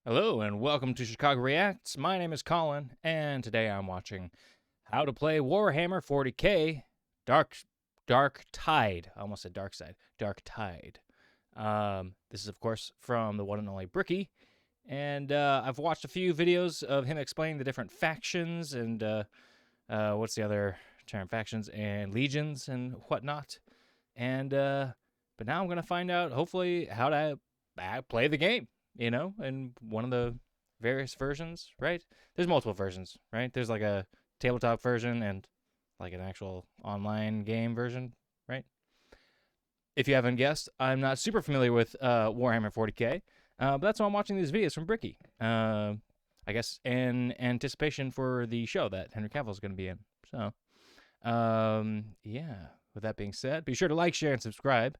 Hello and welcome to Chicago Reacts. My name is Colin, and today I'm watching how to play Warhammer 40k DARKTIDE. I almost said Dark Side. DARKTIDE. This is, of course, from the one and only Bricky, and I've watched a few videos of him explaining the different factions and what's the other term? Factions and legions and whatnot. And but now I'm gonna find out, hopefully, how to play the game. You know, in one of the various versions, right? There's multiple versions, right? There's like a tabletop version and like an actual online game version, right? If you haven't guessed, I'm not super familiar with Warhammer 40k, but that's why I'm watching these videos from Bricky. I guess in anticipation for the show that Henry Cavill is going to be in. So, yeah, with that being said, be sure to like, share, and subscribe.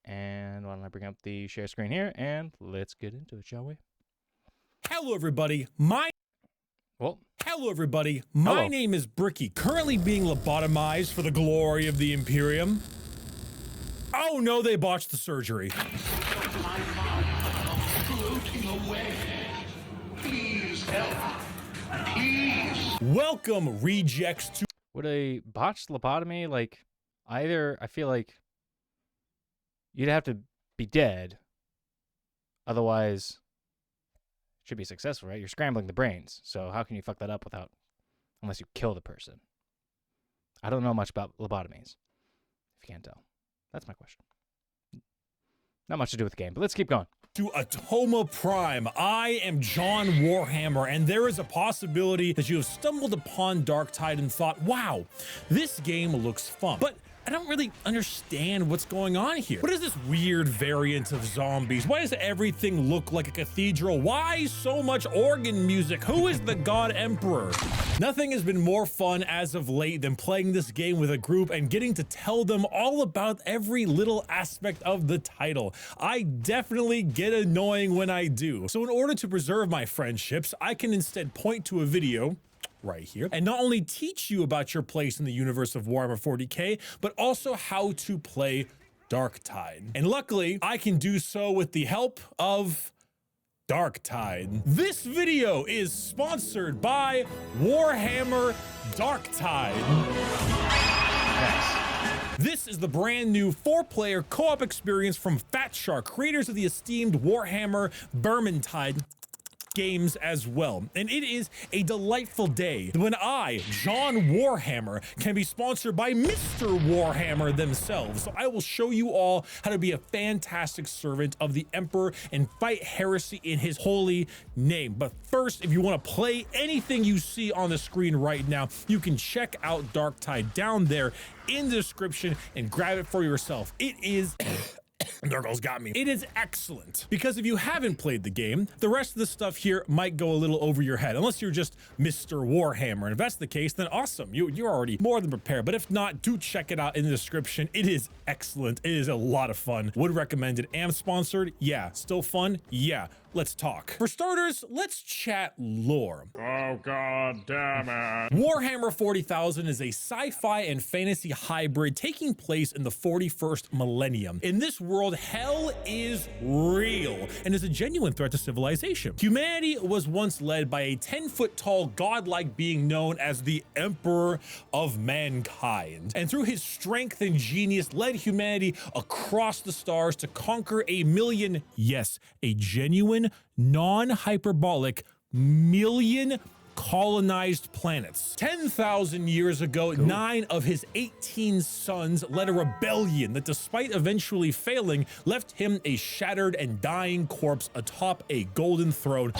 And why don't I bring up the share screen here, and let's get into it, shall we? Hello, everybody. Hello, everybody. My name is Bricky, currently being lobotomized for the glory of the Imperium. Oh, no, they botched the surgery. Please help. Please. Welcome, rejects, to... Would a botched lobotomy, like, either, I feel like you'd have to be dead, otherwise it should be successful, right? You're scrambling the brains, so how can you fuck that up unless you kill the person? I don't know much about lobotomies, if you can't tell. That's my question. Not much to do with the game, but let's keep going. To Atoma Prime, I am John Warhammer, and there is a possibility that you have stumbled upon DARKTIDE and thought, wow, this game looks fun. But I don't really understand what's going on here. What is this weird variant of zombies? Why does everything look like a cathedral? Why so much organ music? Who is the God Emperor? Nothing has been more fun as of late than playing this game with a group and getting to tell them all about every little aspect of the title. I definitely get annoying when I do. So in order to preserve my friendships, I can instead point to a video right here and not only teach you about your place in the universe of Warhammer 40k, but also how to play DARKTIDE. And luckily, I can do so with the help of DARKTIDE. This video is sponsored by Warhammer DARKTIDE. Nice. This is the brand new 4-player co-op experience from Fat Shark, creators of the esteemed Warhammer Vermintide games as well. And it is a delightful day when I, John Warhammer, can be sponsored by Mr. Warhammer themselves. So I will show you all how to be a fantastic servant of the Emperor and fight heresy in his holy name. But first, if you want to play anything you see on the screen right now, you can check out DARKTIDE down there in the description and grab it for yourself. It is Nurgle's got me. It is excellent, because if you haven't played the game, the rest of the stuff here might go a little over your head, unless you're just Mr. Warhammer. And if that's the case, then awesome. You're already more than prepared. But if not, do check it out in the description. It is excellent. It is a lot of fun. Would recommend it. Am sponsored? Yeah. Still fun? Yeah. Let's talk. For starters, let's chat lore. Oh, god damn it. Warhammer 40,000 is a sci-fi and fantasy hybrid taking place in the 41st millennium. In this world, hell is real and is a genuine threat to civilization. Humanity was once led by a 10-foot-tall godlike being known as the Emperor of Mankind. And through his strength and genius, led humanity across the stars to conquer a million, yes, a genuine, non-hyperbolic million colonized planets. 10,000 years ago, 9 of his 18 sons led a rebellion that, despite eventually failing, left him a shattered and dying corpse atop a golden throne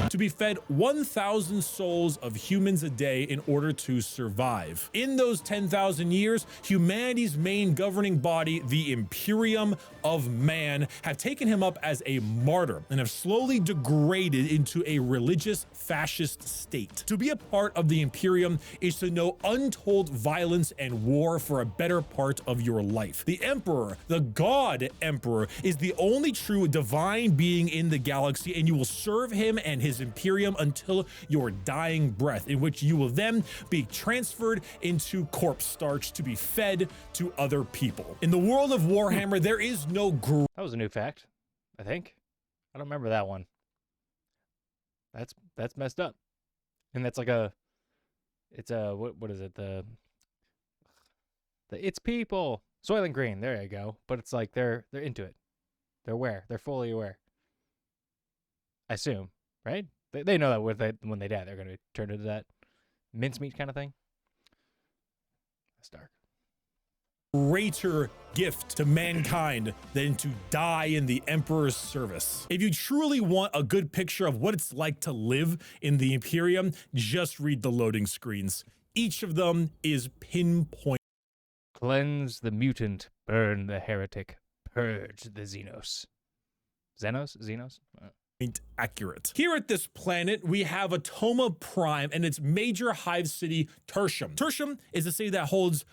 to be fed 1,000 souls of humans a day in order to survive. In those 10,000 years, humanity's main governing body, the Imperium of Man, have taken him up as a martyr and have slowly degraded into a religious fascist state. To be a part of the Imperium is to know untold violence and war for a better part of your life. The Emperor, the God Emperor, is the only true divine being in the galaxy, and you will serve him and his Imperium until your dying breath, in which you will then be transferred into corpse starch to be fed to other people. In the world of Warhammer, there is no That was a new fact, I think. I don't remember that one. That's messed up. And that's like it's a, what is it? The it's people. Soylent Green, there you go. But it's like they're into it. They're aware. They're fully aware. I assume, right? They know that when they die, they're going to turn into that mincemeat kind of thing. That's dark. Greater gift to mankind than to die in the Emperor's service. If you truly want a good picture of what it's like to live in the Imperium, just read the loading screens. Each of them is pinpoint. Cleanse the mutant, burn the heretic, purge the Xenos. Xenos? Accurate. Here at this planet, we have Atoma Prime and its major hive city, Tertium. Tertium is a city that holds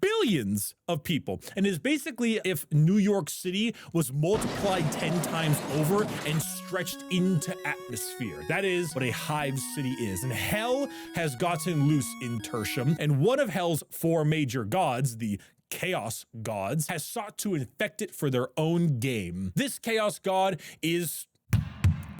billions of people and is basically if New York City was multiplied 10 times over and stretched into atmosphere. That is what a hive city is. And hell has gotten loose in Tertium, and one of hell's 4 major gods, the Chaos gods, has sought to infect it for their own game. This Chaos god is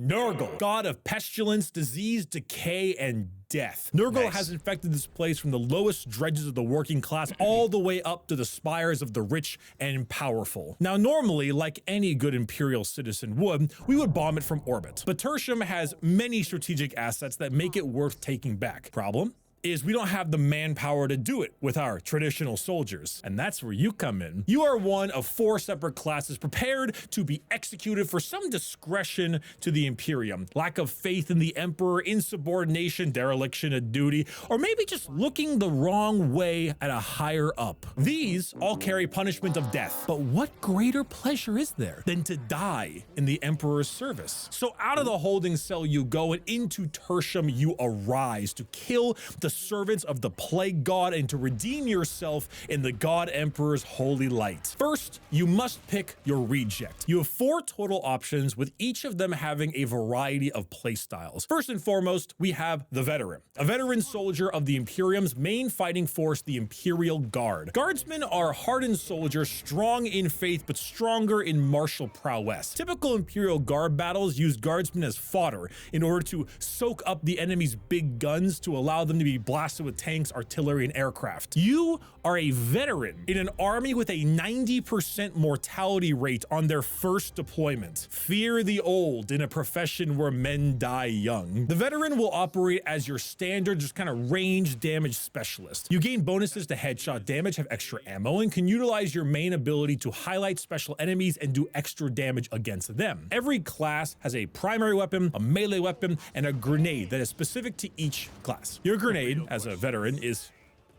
Nurgle, god of pestilence, disease, decay, and death. Nurgle has infected this place from the lowest dredges of the working class all the way up to the spires of the rich and powerful. Now, normally, like any good Imperial citizen would, we would bomb it from orbit. But Tertium has many strategic assets that make it worth taking back. Problem is we don't have the manpower to do it with our traditional soldiers. And that's where you come in. You are one of 4 separate classes prepared to be executed for some discretion to the Imperium. Lack of faith in the Emperor, insubordination, dereliction of duty, or maybe just looking the wrong way at a higher up. These all carry punishment of death. But what greater pleasure is there than to die in the Emperor's service? So out of the holding cell you go, and into Tertium you arise to kill the servants of the plague god and to redeem yourself in the god emperor's holy light. First, you must pick your reject. You have 4 total options, with each of them having a variety of playstyles. First and foremost, we have the veteran, a veteran soldier of the Imperium's main fighting force, the Imperial Guard. Guardsmen are hardened soldiers, strong in faith but stronger in martial prowess. Typical Imperial Guard battles use guardsmen as fodder in order to soak up the enemy's big guns to allow them to be blasted with tanks, artillery, and aircraft. You are a veteran in an army with a 90% mortality rate on their first deployment. Fear the old in a profession where men die young. The veteran will operate as your standard, just kind of range damage specialist. You gain bonuses to headshot damage, have extra ammo, and can utilize your main ability to highlight special enemies and do extra damage against them. Every class has a primary weapon, a melee weapon, and a grenade that is specific to each class. Your grenade, as a veteran, is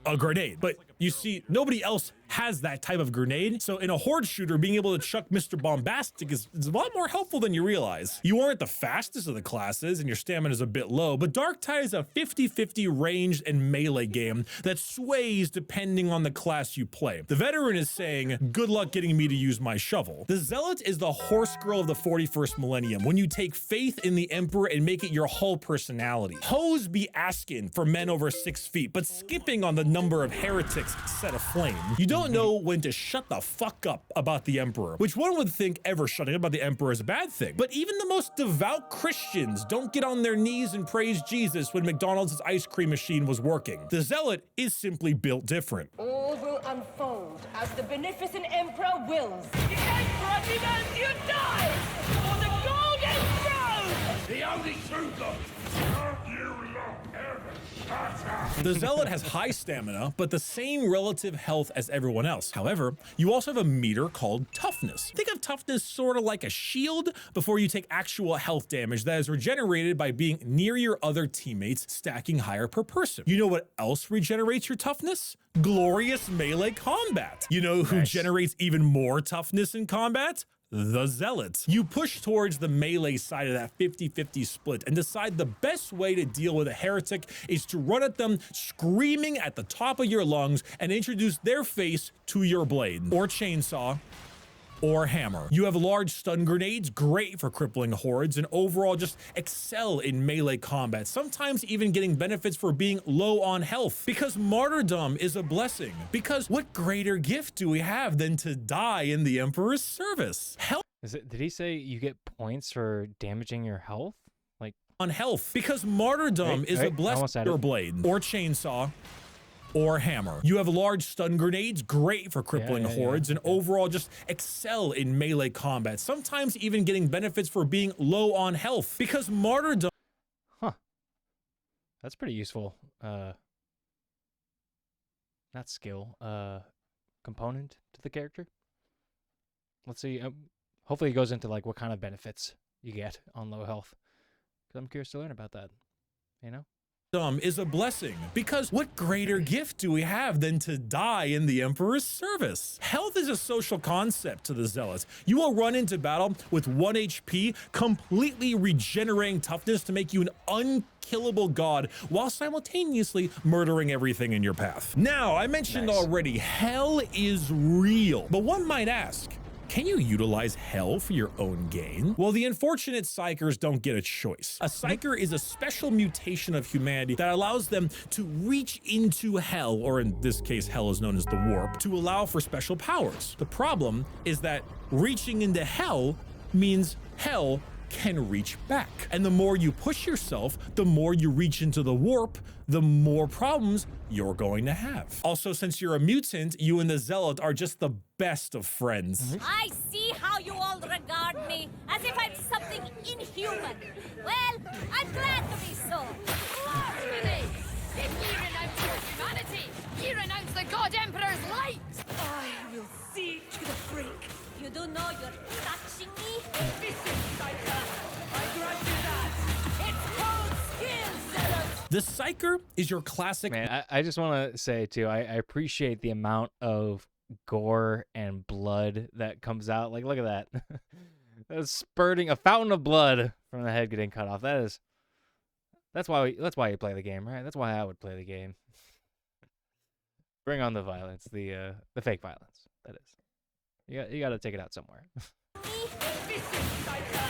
a grenade, but you see, nobody else has that type of grenade. So in a horde shooter, being able to chuck Mr. Bombastic is a lot more helpful than you realize. You aren't the fastest of the classes and your stamina is a bit low, but DARKTIDE is a 50-50 ranged and melee game that sways depending on the class you play. The veteran is saying, good luck getting me to use my shovel. The zealot is the horse girl of the 41st millennium, when you take faith in the Emperor and make it your whole personality. Hoes be asking for men over 6 feet, but skipping on the number of heretics set aflame. You don't know when to shut the fuck up about the Emperor, which one would think ever shutting up about the Emperor is a bad thing. But even the most devout Christians don't get on their knees and praise Jesus when McDonald's ice cream machine was working. The zealot is simply built different. All will unfold as the beneficent Emperor wills. The Emperor demands you die for the Golden Throne! The only true God. The zealot has high stamina, but the same relative health as everyone else. However, you also have a meter called toughness. Think of toughness sort of like a shield before you take actual health damage that is regenerated by being near your other teammates, stacking higher per person. You know what else regenerates your toughness? Glorious melee combat. You know who generates even more toughness in combat? The zealot. You push towards the melee side of that 50-50 split and decide the best way to deal with a heretic is to run at them screaming at the top of your lungs and introduce their face to your blade or chainsaw or hammer. You have large stun grenades, great for crippling hordes, and overall just excel in melee combat, sometimes even getting benefits for being low on health. Because martyrdom is a blessing. Because what greater gift do we have than to die in the Emperor's service? Did he say you get points for damaging your health? Like on health. Because martyrdom is a blessing. Or blade, or chainsaw, or hammer. You have large stun grenades, great for crippling hordes, and overall just excel in melee combat, sometimes even getting benefits for being low on health. Because martyrdom... Huh. That's pretty useful. Not skill. Component to the character. Let's see. Hopefully it goes into like what kind of benefits you get on low health. Because I'm curious to learn about that. You know? Is a blessing. Because what greater gift do we have than to die in the Emperor's service? Health is a social concept to the Zealots. You will run into battle with 1 HP, completely regenerating toughness to make you an unkillable god while simultaneously murdering everything in your path. Now, I mentioned already, hell is real. But one might ask, can you utilize hell for your own gain? Well, the unfortunate Psykers don't get a choice. A Psyker is a special mutation of humanity that allows them to reach into hell, or in this case, hell is known as the warp, to allow for special powers. The problem is that reaching into hell means hell can reach back. And the more you push yourself, the more you reach into the warp, the more problems you're going to have. Also, since you're a mutant, you and the Zealot are just the best of friends. I see how you all regard me, as if I'm something inhuman. Well, I'm glad to be so. Blasphemy! If ye renounce your humanity, ye renounce the God Emperor's light! I will see to the freak. You do know you're touching me? This is Psyker. I grant you that. It's called skill, Zealot. The Psyker is your classic... Man, I just want to say, too, I appreciate the amount of gore and blood that comes out. Like, look at that. That's spurting a fountain of blood from the head getting cut off. That's why you play the game, right? That's why I would play the game. Bring on the violence, the fake violence, that is. You got to take it out somewhere. This is Psyker.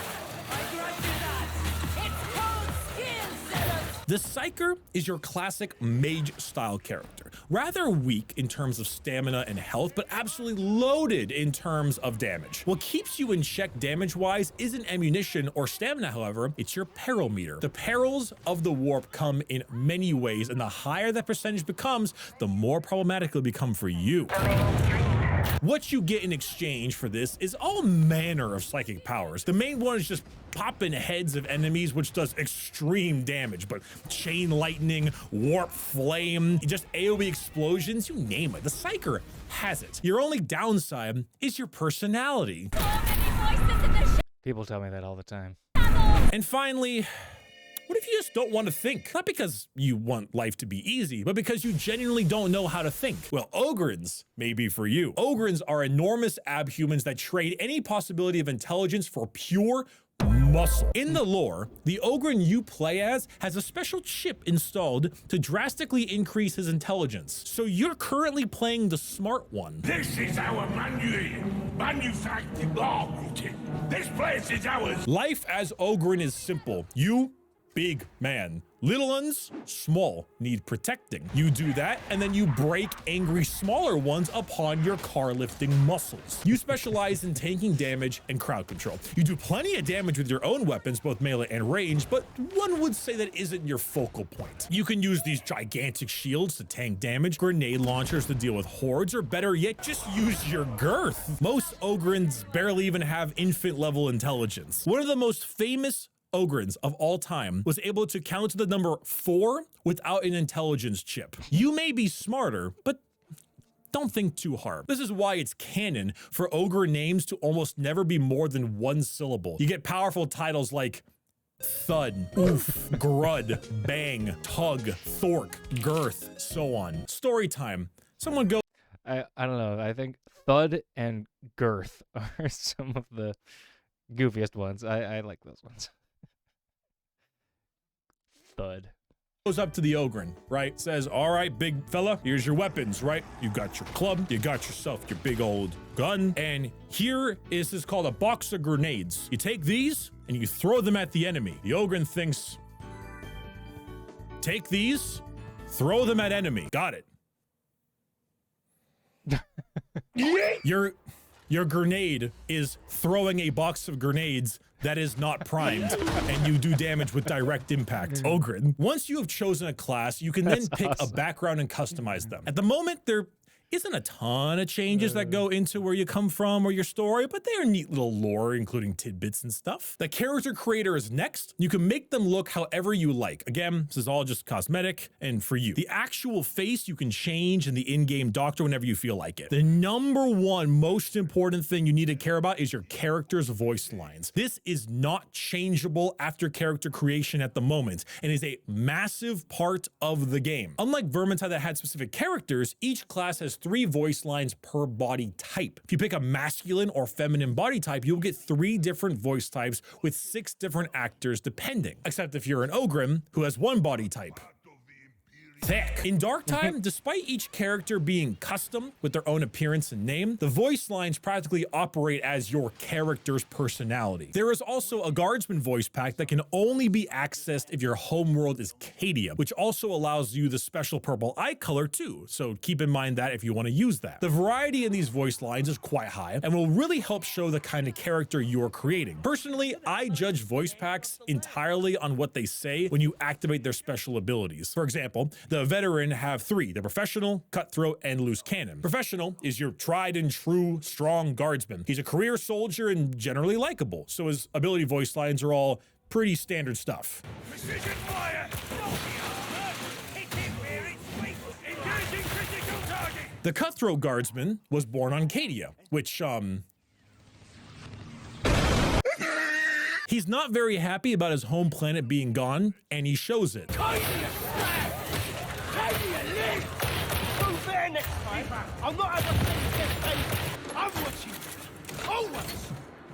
I grant you that. It's called skill, Zealot. The Psyker is your classic mage-style character. Rather weak in terms of stamina and health, but absolutely loaded in terms of damage. What keeps you in check damage-wise isn't ammunition or stamina, however, it's your peril meter. The perils of the warp come in many ways, and the higher that percentage becomes, the more problematic it'll become for you. What you get in exchange for this is all manner of psychic powers. The main one is just popping heads of enemies, which does extreme damage, but chain lightning, warp flame, just AoE explosions, you name it. The Psyker has it. Your only downside is your personality. People tell me that all the time. And finally, what if you just don't want to think? Not because you want life to be easy, but because you genuinely don't know how to think. Well, Ogrins may be for you. Ogrins are enormous abhumans that trade any possibility of intelligence for pure muscle. In the lore, the Ogrin you play as has a special chip installed to drastically increase his intelligence. So you're currently playing the smart one. This is our manufactured law routine. This place is ours. Life as Ogrin is simple. You, big man. Little ones, small, need protecting. You do that, and then you break angry smaller ones upon your car lifting muscles. You specialize in tanking damage and crowd control. You do plenty of damage with your own weapons, both melee and ranged, but one would say that isn't your focal point. You can use these gigantic shields to tank damage, grenade launchers to deal with hordes, or better yet, just use your girth. Most Ogrins barely even have infant level intelligence. One of the most famous Ogrins of all time was able to count to the number 4 without an intelligence chip. You may be smarter, but don't think too hard. This is why it's canon for ogre names to almost never be more than 1 syllable. You get powerful titles like Thud, Oof, Grud, Bang, Tug, Thork, Girth, so on. Story time. Someone go. I don't know. I think Thud and Girth are some of the goofiest ones. I like those ones. Thud. goes up to the Ogryn, right? Says, all right, big fella, here's your weapons, right? You got your club, you got yourself your big old gun, and here is called a box of grenades. You take these and you throw them at the enemy. The Ogryn thinks, take these, throw them at enemy. Got it. Your grenade is throwing a box of grenades that is not primed, and you do damage with direct impact. Ogryn. Once you have chosen a class, you can then pick a background and customize them. At the moment, there isn't a ton of changes that go into where you come from or your story, but they are neat little lore, including tidbits and stuff. The character creator is next. You can make them look however you like. Again, this is all just cosmetic and for you. The actual face you can change in the in-game doctor whenever you feel like it. The number one most important thing you need to care about is your character's voice lines. This is not changeable after character creation at the moment and is a massive part of the game. Unlike Vermintide that had specific characters, each class has 3 voice lines per body type. If you pick a masculine or feminine body type, you'll get 3 different voice types with 6 different actors depending. Except if you're an Ogryn who has 1 body type. Thick. In Darktide, despite each character being custom with their own appearance and name, the voice lines practically operate as your character's personality. There is also a guardsman voice pack that can only be accessed if your homeworld is Cadia, which also allows you the special purple eye color too, so keep in mind that if you want to use that. The variety in these voice lines is quite high and will really help show the kind of character you're creating. Personally, I judge voice packs entirely on what they say when you activate their special abilities. For example, the veteran have 3, the professional, cutthroat, and loose cannon. Professional is your tried and true strong guardsman. He's a career soldier and generally likable, so his ability voice lines are all pretty standard stuff. Precision fire! Hit him where it's weak! Engaging critical target! The cutthroat guardsman was born on Cadia, which, he's not very happy about his home planet being gone, and he shows it. Move there next time! I'll not have a thing against I'm watching you! Always!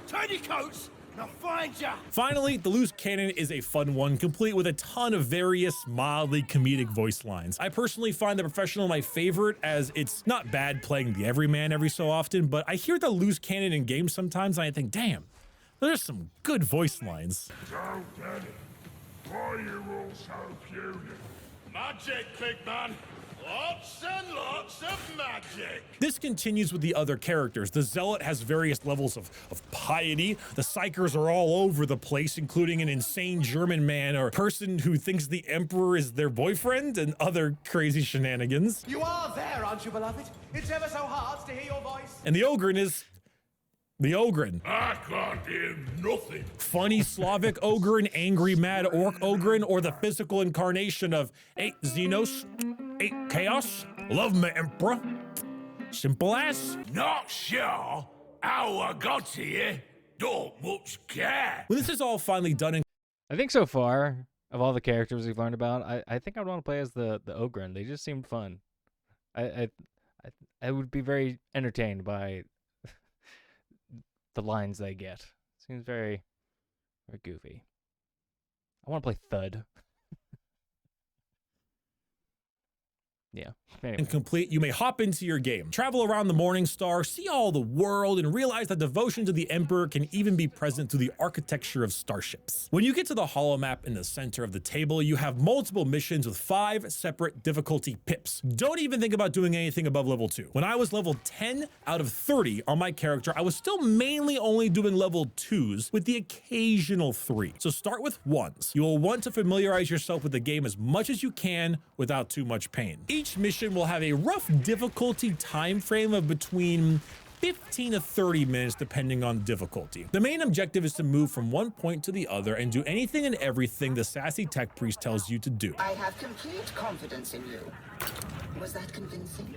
Turn your coats, and I'll find ya! Finally, the loose cannon is a fun one, complete with a ton of various mildly comedic voice lines. I personally find the professional my favorite, as it's not bad playing the everyman every so often, but I hear the loose cannon in games sometimes and I think, damn, there's some good voice lines. So, Daddy, why you all so puny? Magic, big man! Lots and lots of magic! This continues with the other characters. The Zealot has various levels of piety. The Psychers are all over the place, including an insane German man or person who thinks the Emperor is their boyfriend and other crazy shenanigans. You are there, aren't you, beloved? It's ever so hard to hear your voice. And the Ogryn is the Ogryn. I can't hear nothing. Funny Slavic Ogryn, angry mad orc Ogryn, or the physical incarnation of 8 Xenos, 8 Chaos, love me Emperor. Simple as. Not sure how I got here. Don't much care. When this is all finally done and I think so far, of all the characters we've learned about, I think I'd want to play as the Ogryn. They just seemed fun. I would be very entertained by the lines they get. Seems very, very goofy. I want to play Thud. Yeah. Anyway. and complete, you may hop into your game, travel around the Morning Star, see all the world, and realize that devotion to the Emperor can even be present through the architecture of starships. When you get to the holomap in the center of the table, you have multiple missions with 5 separate difficulty pips. Don't even think about doing anything above level 2. When I was level 10 out of 30 on my character, I was still mainly only doing level 2s with the occasional 3. So start with 1s. You will want to familiarize yourself with the game as much as you can without too much pain. Each mission will have a rough difficulty time frame of between 15 to 30 minutes depending on difficulty. The main objective is to move from one point to the other and do anything and everything the sassy tech priest tells you to do. I have complete confidence in you. Was that convincing?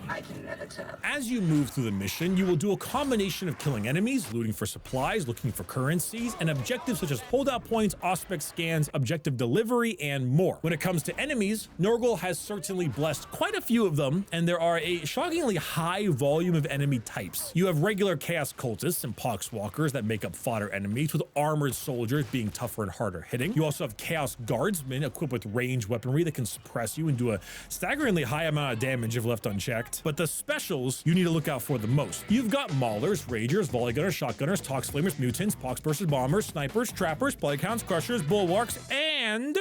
I can never tell. As you move through the mission, you will do a combination of killing enemies, looting for supplies, looking for currencies, and objectives such as holdout points, auspex scans, objective delivery, and more. When it comes to enemies, Nurgle has certainly blessed quite a few of them, and there are a shockingly high volume of enemy types. You have regular Chaos Cultists and Poxwalkers that make up fodder enemies, with armored soldiers being tougher and harder hitting. You also have Chaos Guardsmen equipped with ranged weaponry that can suppress you and do a staggeringly high amount of damage if left unchecked. But the specials you need to look out for the most. You've got Maulers, Ragers, Volley Gunners, Shotgunners, Tox Flamers, Mutants, Poxbursters, Bombers, Snipers, Trappers, Plague Hounds, Crushers, Bulwarks, and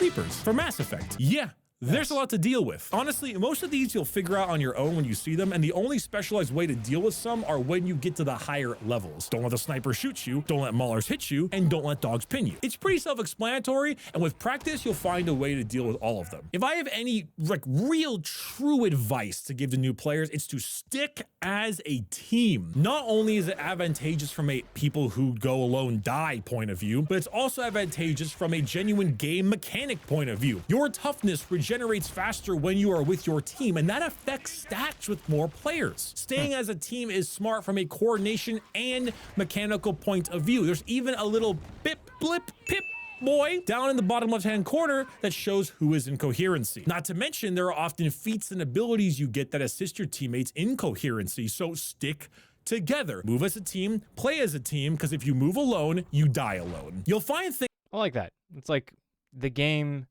Reapers for Mass Effect. Yeah. There's a lot to deal with. Honestly, most of these you'll figure out on your own when you see them, and the only specialized way to deal with some are when you get to the higher levels. Don't let the sniper shoot you, don't let maulers hit you, and don't let dogs pin you. It's pretty self-explanatory, and with practice, you'll find a way to deal with all of them. If I have any real true advice to give to new players, it's to stick as a team. Not only is it advantageous from a people who go alone die point of view, but it's also advantageous from a genuine game mechanic point of view. Your toughness regenerates faster when you are with your team, and that affects stats with more players. Staying as a team is smart from a coordination and mechanical point of view. There's even a little bip, blip, pip boy down in the bottom left-hand corner that shows who is in coherency. Not to mention, there are often feats and abilities you get that assist your teammates in coherency, so stick together. Move as a team, play as a team, because if you move alone, you die alone. You'll find things— I like that. It's like the game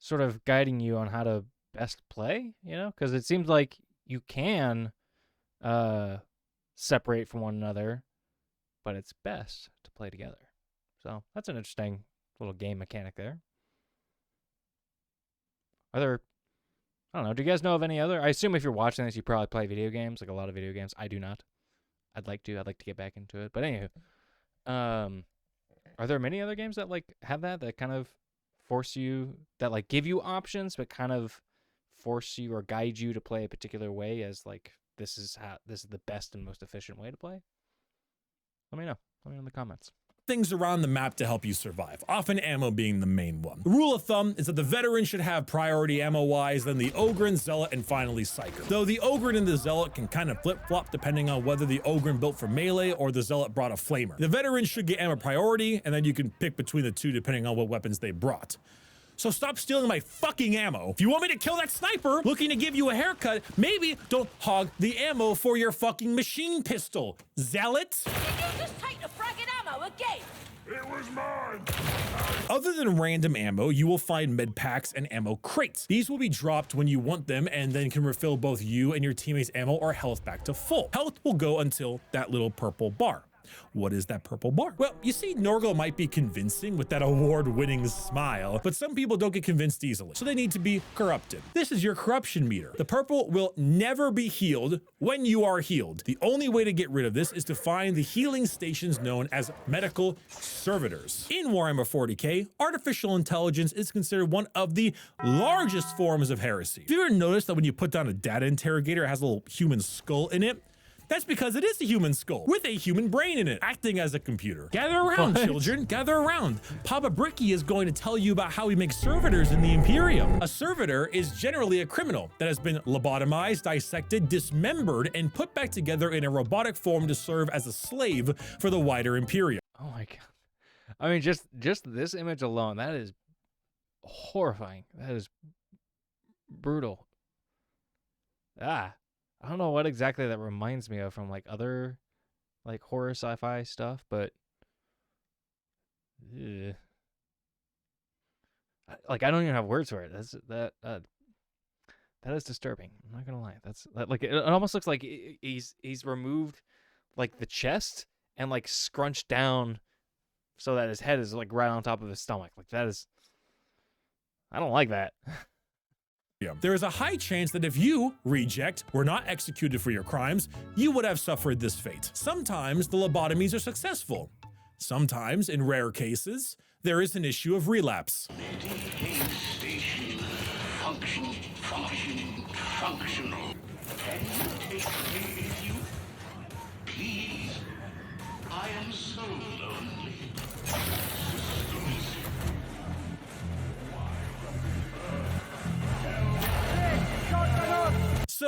sort of guiding you on how to best play, you know? Because it seems like you can separate from one another, but it's best to play together. So that's an interesting little game mechanic there. Are there, I don't know, do you guys know of any other? I assume if you're watching this, you probably play video games, like a lot of video games. I do not. I'd like to get back into it. But anywho, are there many other games that like have that kind of force you, that like give you options, but kind of force you or guide you to play a particular way as like, this is the best and most efficient way to play? Let me know in the comments. Things around the map to help you survive, often ammo being the main one. The rule of thumb is that the veteran should have priority ammo-wise, then the Ogryn, Zealot, and finally Psyker. Though the Ogryn and the Zealot can kind of flip-flop depending on whether the Ogryn built for melee or the Zealot brought a flamer. The veteran should get ammo priority, and then you can pick between the two depending on what weapons they brought. So stop stealing my fucking ammo. If you want me to kill that sniper looking to give you a haircut, maybe don't hog the ammo for your fucking machine pistol, Zealot. Did you just take the fragging ammo again? It was mine! Other than random ammo, you will find med packs and ammo crates. These will be dropped when you want them and then can refill both you and your teammates' ammo or health back to full. Health will go until that little purple bar. What is that purple bar? Well, you see, Nurgle might be convincing with that award-winning smile, but some people don't get convinced easily, so they need to be corrupted. This is your corruption meter. The purple will never be healed when you are healed. The only way to get rid of this is to find the healing stations known as medical servitors. In Warhammer 40k, artificial intelligence is considered one of the largest forms of heresy. Have you ever noticed that when you put down a data interrogator, it has a little human skull in it? That's because it is a human skull with a human brain in it, acting as a computer. Gather around, children, gather around. Papa Bricky is going to tell you about how we make servitors in the Imperium. A servitor is generally a criminal that has been lobotomized, dissected, dismembered, and put back together in a robotic form to serve as a slave for the wider Imperium. Oh my god. I mean, just this image alone, that is horrifying. That is brutal. I don't know what exactly that reminds me of from like other like horror sci-fi stuff, but like I don't even have words for it. That is disturbing. I'm not gonna lie. That's like it almost looks like he's removed like the chest and like scrunched down so that his head is like right on top of his stomach. Like that is, I don't like that. There is a high chance that if you, reject, were not executed for your crimes, you would have suffered this fate. Sometimes the lobotomies are successful. Sometimes, in rare cases, there is an issue of relapse. Station. Functional. Can you take me with you? Please. I am so lonely. Systems.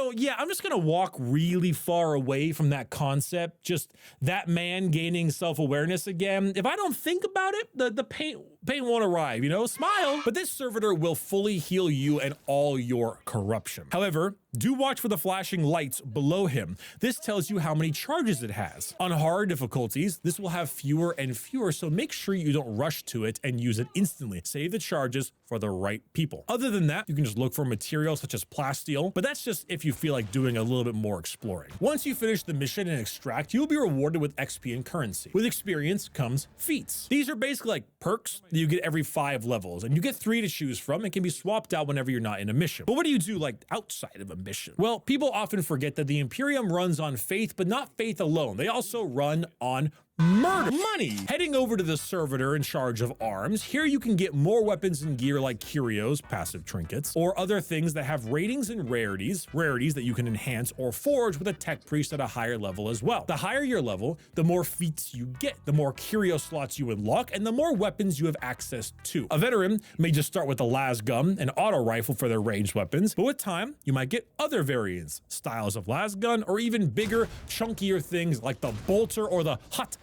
So yeah, I'm just gonna walk really far away from that concept. Just that man gaining self-awareness again. If I don't think about it, the pain won't arrive, you know? Smile. But this servitor will fully heal you and all your corruption. However, do watch for the flashing lights below him. This tells you how many charges it has. On hard difficulties, this will have fewer and fewer, so make sure you don't rush to it and use it instantly. Save the charges for the right people. Other than that, you can just look for materials such as plasteel, but that's just if you feel like doing a little bit more exploring. Once you finish the mission and extract, you'll be rewarded with XP and currency. With experience comes feats. These are basically like perks that you get every 5 levels, and you get 3 to choose from and can be swapped out whenever you're not in a mission. But what do you do like outside of a mission? Well, people often forget that the Imperium runs on faith, but not faith alone. They also run on murder. Money. Heading over to the servitor in charge of arms, here you can get more weapons and gear like curios, passive trinkets, or other things that have ratings and rarities that you can enhance or forge with a tech priest at a higher level as well. The higher your level, the more feats you get, the more curio slots you unlock, and the more weapons you have access to. A veteran may just start with the las gun and auto rifle for their ranged weapons, but with time, you might get other variants, styles of las gun, or even bigger, chunkier things like the bolter or the hot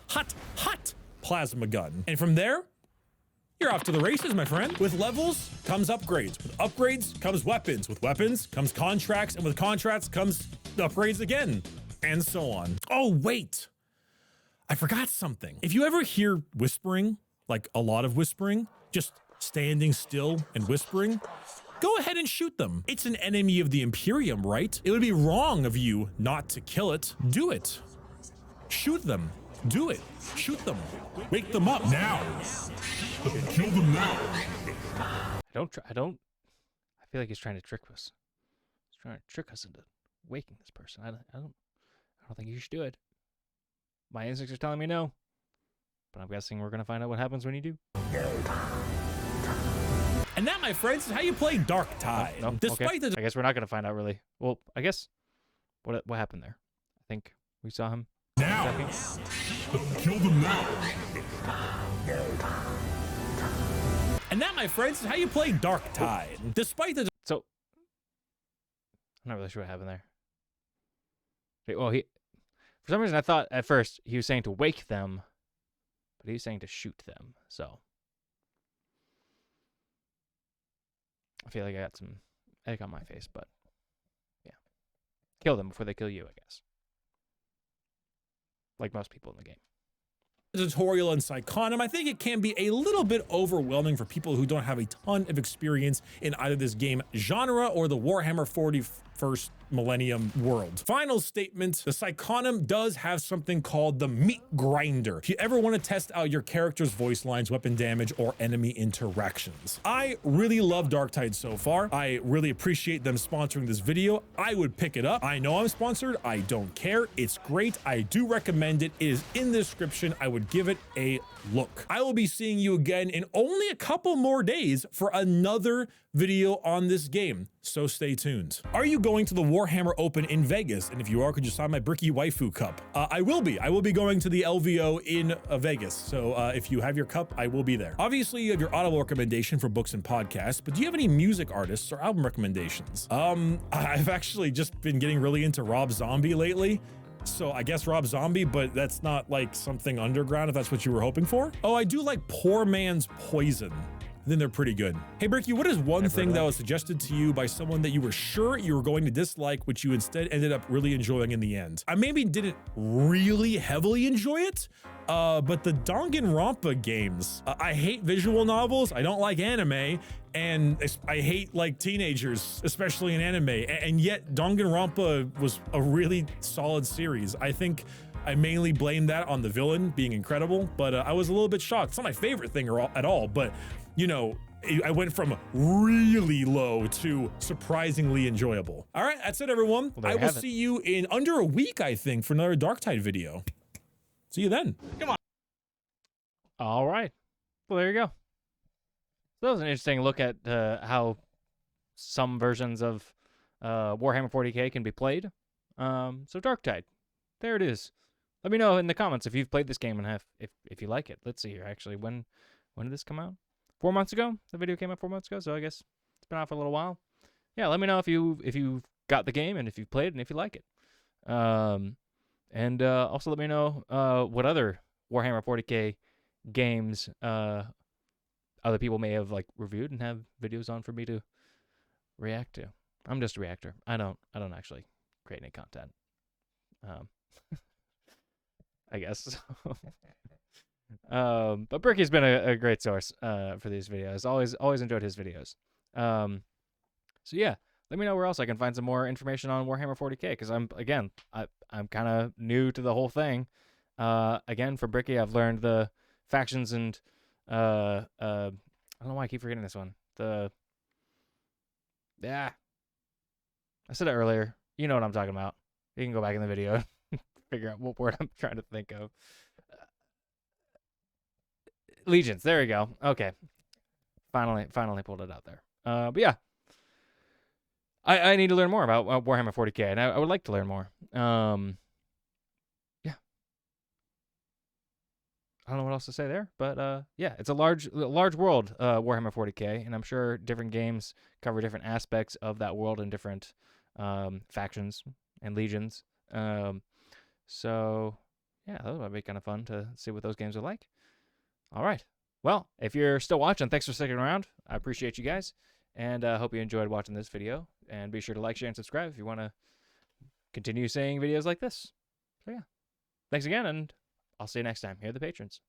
plasma gun. And from there, you're off to the races, my friend. With levels comes upgrades. With upgrades comes weapons. With weapons comes contracts. And with contracts comes upgrades again. And so on. Oh, wait. I forgot something. If you ever hear whispering, like a lot of whispering, just standing still and whispering, go ahead and shoot them. It's an enemy of the Imperium, right? It would be wrong of you not to kill it. Do it. Shoot them. Do it. Shoot them. Wake them up now. Kill them now. I feel like he's trying to trick us. He's trying to trick us into waking this person. I don't think you should do it. My instincts are telling me no. But I'm guessing we're gonna find out what happens when you do. And that, my friends, is how you play DARKTIDE. No, Despite okay. I guess we're not gonna find out really. Well, I guess what happened there? I think we saw him. Now. Kill them now. And that, my friends, is how you play DARKTIDE. Despite the... So, I'm not really sure what happened there. Well, for some reason, I thought at first he was saying to wake them, but he was saying to shoot them. So, I feel like I got some egg on my face, but yeah. Kill them before they kill you, I guess. Like most people in the game. Tutorial and Psychonim, I think it can be a little bit overwhelming for people who don't have a ton of experience in either this game genre or the Warhammer 41st Millennium world. Final statement, the Psychonim does have something called the meat grinder. If you ever want to test out your character's voice lines, weapon damage, or enemy interactions. I really love DARKTIDE so far. I really appreciate them sponsoring this video. I would pick it up. I know I'm sponsored. I don't care. It's great. I do recommend it. It is in the description. I would give it a look. I will be seeing you again in only a couple more days for another video on this game, so stay tuned. Are you going to the Warhammer Open in Vegas? And if you are, could you sign my Bricky waifu cup? I will be going to the LVO in Vegas, so if you have your cup, I will be there. Obviously, you have your audible recommendation for books and podcasts, but do you have any music artists or album recommendations? I've actually just been getting really into Rob Zombie lately. So I guess Rob Zombie, but that's not like something underground if that's what you were hoping for. Oh, I do like Poor Man's Poison. Then they're pretty good. Hey, Bricky, what is one thing that was suggested to you by someone that you were sure you were going to dislike, which you instead ended up really enjoying in the end? I maybe didn't really heavily enjoy it, but the Danganronpa games. I hate visual novels. I don't like anime. And I hate like teenagers, especially in anime. And yet Danganronpa was a really solid series. I think I mainly blame that on the villain being incredible, but I was a little bit shocked. It's not my favorite thing at all, but you know, I went from really low to surprisingly enjoyable. All right, that's it, everyone. Well, I will see you in under a week, I think, for another DARKTIDE video. See you then. Come on. All right. Well, there you go. So that was an interesting look at how some versions of Warhammer 40k can be played. So DARKTIDE, there it is. Let me know in the comments if you've played this game and if you like it. Let's see here. Actually, when did this come out? 4 months ago. The video came out 4 months ago, so I guess it's been out for a little while. Yeah, let me know if you got the game and if you've played and if you like it. And also let me know what other Warhammer 40K games other people may have like reviewed and have videos on for me to react to. I'm just a reactor. I don't actually create any content. I guess. But Bricky's been a great source for these videos. Always enjoyed his videos. So yeah, let me know where else I can find some more information on Warhammer 40K, because I'm kind of new to the whole thing. Again, from Bricky, I've learned the factions and I don't know why I keep forgetting this one. I said it earlier. You know what I'm talking about. You can go back in the video and figure out what word I'm trying to think of. Legions. There we go. Okay. Finally pulled it out there. But yeah. I need to learn more about Warhammer 40K, and I would like to learn more. Yeah. I don't know what else to say there, but yeah, it's a large world, Warhammer 40K, and I'm sure different games cover different aspects of that world and different factions and legions. So yeah, that would be kind of fun to see what those games are like. All right. Well, if you're still watching, thanks for sticking around. I appreciate you guys, and I hope you enjoyed watching this video. And be sure to like, share, and subscribe if you want to continue seeing videos like this. So yeah, thanks again, and I'll see you next time. Here are the patrons.